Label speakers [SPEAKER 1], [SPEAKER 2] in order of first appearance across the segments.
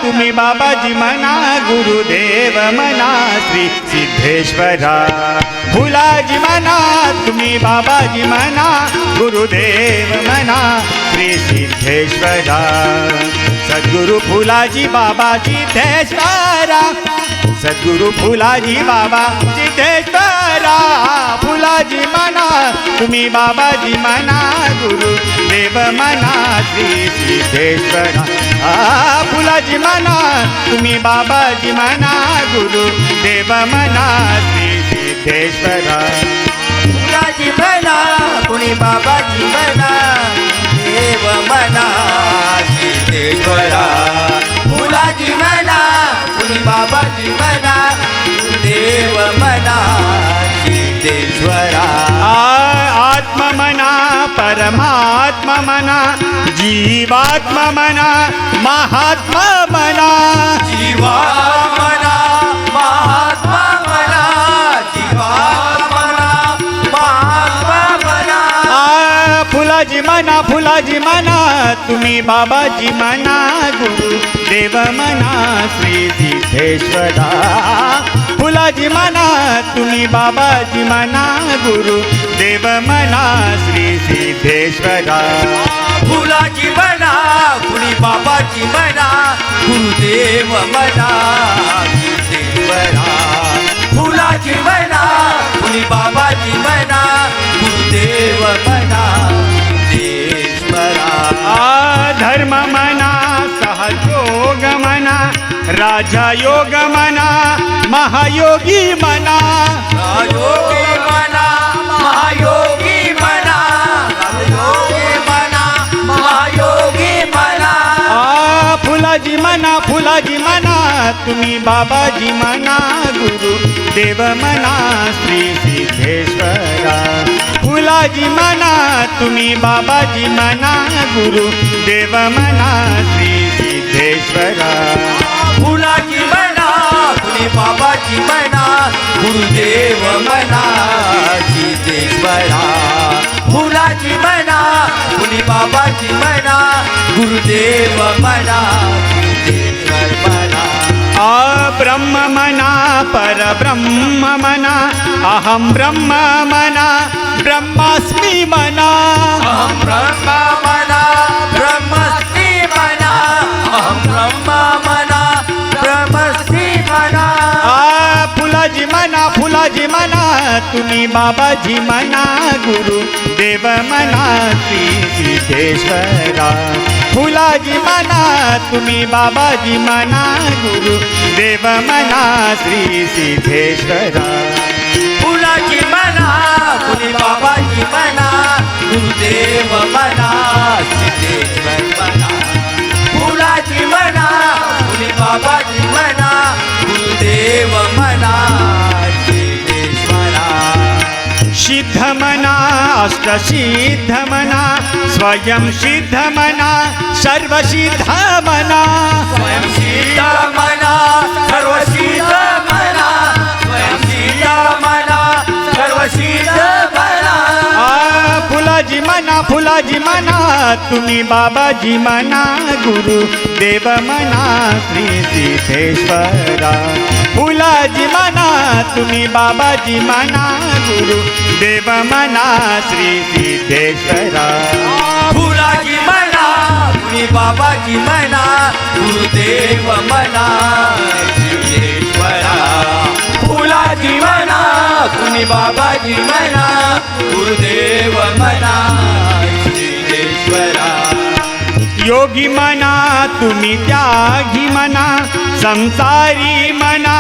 [SPEAKER 1] तुम्ही बाबाजी म्हणा, गुरुदेव म्हणा श्री सिद्धेश्वरा. फुलाजी म्हणा तुम्ही बाबाजी म्हणा, गुरुदेव म्हणा श्री सिद्धेश्वरा. सद्गुरु फुलाजी बाबा सिद्धेश्वरा, सद्गुरु फुलाजी बाबा सिद्धेश्वरा. फुलाजी म्हणा तुम्ही बाबाजी म्हणा, गुरुदेव म्हणा श्री सिद्धेश्वरा. फुलाजी म्हणा तुम्ही बाबाजी म्हणा, गुरुदेव म्हणा श्री सिद्धेश्वरा.
[SPEAKER 2] फुलाजी म्हणा कुणी बाबाजी म्हणा, देव म्हणा सिद्धेश्वरा. फुलाजी म्हणा कुणी बाबाजी म्हणा, देव म्हणा सिद्धेश्वरा.
[SPEAKER 1] आत्मा म्हणा परमात्मा म्हणा, जीवात्मा म्हणा महात्मा म्हणा.
[SPEAKER 2] जीवा म्हणा महात्मा म्हणा, जीवा म्हणा महात्मा म्हणा.
[SPEAKER 1] फुलाजी म्हणा, फुलाजी म्हणा तुम्ही बाबाजी म्हणा, गुरुदेव म्हणा श्री सिद्धेश्वरा. फुलाजी म्हणा तुम्ही बाबाजी म्हणा, गुरुदेव म्हणा श्री सिद्धेश्वरा.
[SPEAKER 2] फुलाजी म्हणा कुणी बाबाजी म्हणा, गुरुदेव म्हणा सिद्धेश्वरा. फुलाजी म्हणा कुणी बाबाजी म्हणा, गुरुदेव म्हणा सिद्धेश्वरा.
[SPEAKER 1] धर्म म्हणा सहयोग म्हणा, राजा योग म्हणा महायोगी म्हणा.
[SPEAKER 2] योगी म्हणा महायोगी म्हणा, योगी म्हणा महायोगी म्हणा.
[SPEAKER 1] फुलाजी म्हणा, फुलाजी म्हणा तुम्ही बाबाजी म्हणा, गुरुदेव म्हणा श्री सिद्धेश्वरा. फुलाजी म्हणा तुम्ही बाबाजी म्हणा, गुरुदेव म्हणा श्री सिद्धेश्वरा.
[SPEAKER 2] फुलाजी म्हणा कुणी बाबाजी म्हणा, गुरुदेव म्हणा सिद्धेश्वरा. फुलाजी म्हणा कुणी बाबाजी म्हणा, गुरुदेव म्हणा सिद्धेश्वर म्हणा.
[SPEAKER 1] ब्रह्म म्हणा परब्रह्म म्हणा, अहम ब्रह्म म्हणा ब्रह्मास्मी म्हणा.
[SPEAKER 2] अहं ब्रह्म म्हणा ब्रह्मस्मी म्हणा, अहं ब्रह्म म्हणा ब्रह्मस्मी म्हणा.
[SPEAKER 1] फुलाजी म्हणा, फुलाजी म्हणा तुम्ही बाबाजी म्हणा, गुरुदेव म्हणा श्री सिद्धेश्वरा. फुलाजी म्हणा तुम्ही बाबाजी म्हणा, गुरुदेव म्हणा श्री सिद्धेश्वरा.
[SPEAKER 2] फुलाजी म्हणा कुणी बाबाजी म्हणा, गुरुदेव म्हणा सिद्धेश्वर म्हणा. फुलाजी म्हणा कुणी बाबाजी म्हणा, गुरुदेव म्हणा सिद्धेश्वरा.
[SPEAKER 1] सिद्ध म्हणा अष्टसिद्ध म्हणा, स्वयं सिद्ध म्हणा सर्व सिद्ध म्हणा.
[SPEAKER 2] स्वयं सिद्ध म्हणा सर्व सिद्ध म्हणा, स्वयं सिद्ध म्हणा सर्व सिद्ध म्हणा.
[SPEAKER 1] फुलाजी म्हणा, फुलाजी म्हणा तुम्ही बाबाजी म्हणा, गुरुदेव म्हणा श्री सिद्धेश्वरा. फुलाजी म्हणा तुम्ही बाबाजी म्हणा, गुरुदेव म्हणा श्री सिद्धेश्वरा.
[SPEAKER 2] फुलाजी म्हणा कुणी बाबाजी म्हणा, गुरुदेव म्हणा सिद्धेश्वरा. फुलाजी म्हणा कुणी बाबाजी म्हणा, गुरुदेव म्हणा सिद्धेश्वरा.
[SPEAKER 1] योगी म्हणा तुम्ही त्यागी म्हणा, संसारी म्हणा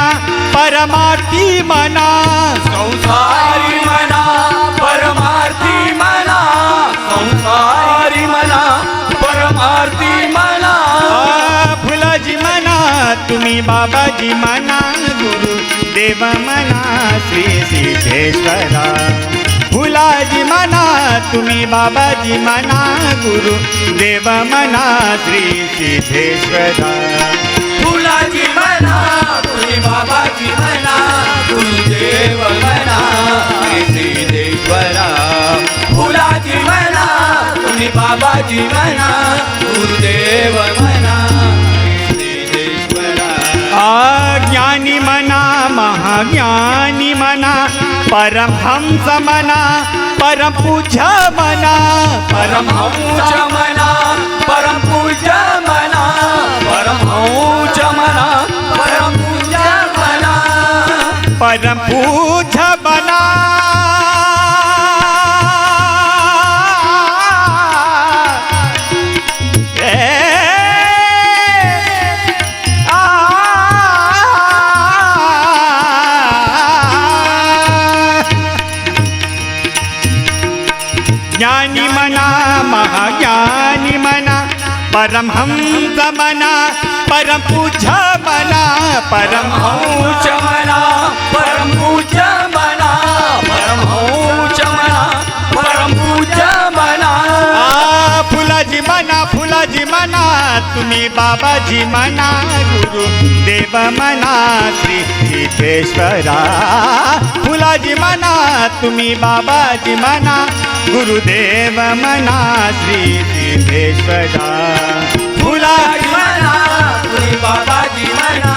[SPEAKER 1] परमार्थी म्हणा.
[SPEAKER 2] संसारी म्हणा परमार्थी म्हणा, संसारी म्हणा परमार्थी म्हणा.
[SPEAKER 1] फुलाजी म्हणा तुम्ही बाबाजी म्हणा, गुरुदेव म्हणा श्री सिद्धेश्वरा. फुलाजी म्हणा तुम्ही बाबाजी म्हणा, गुरुदेव म्हणा श्री सिद्धेश्वरा.
[SPEAKER 2] फुलाजी म्हणा कुणी बाबाजी म्हणा, गुरुदेव म्हणा सिद्धेश्वरा. फुलाजी म्हणा कुणी बाबाजी म्हणा, गुरुदेव म्हणा सिद्धेश्वरा.
[SPEAKER 1] महाज्ञानी म्हणा परमहंस म्हणा परमपूज्य म्हणा
[SPEAKER 2] परमहंस म्हणा परमपूज्य म्हणा परमहंस म्हणा परमपूज्य म्हणा
[SPEAKER 1] परमपूज्य म्हणा ज्ञानी म्हणा महाज्ञानी म्हणा परमहंस म्हणा परमपूज्य म्हणा
[SPEAKER 2] परमहंस म्हणा परमपूज्य म्हणा परमहंस म्हणा परमपूज्य म्हणा
[SPEAKER 1] फुलाजी म्हणा फुलाजी म्हणा तुम्ही बाबाजी म्हणा गुरु देव म्हणा श्री सिद्धेश्वरा फुलाजी म्हणा तुम्ही बाबाजी म्हणा गुरुदेव म्हणा श्री सिद्धेश्वरा
[SPEAKER 2] फुलाजी म्हणा तुम्ही बाबाजी म्हणा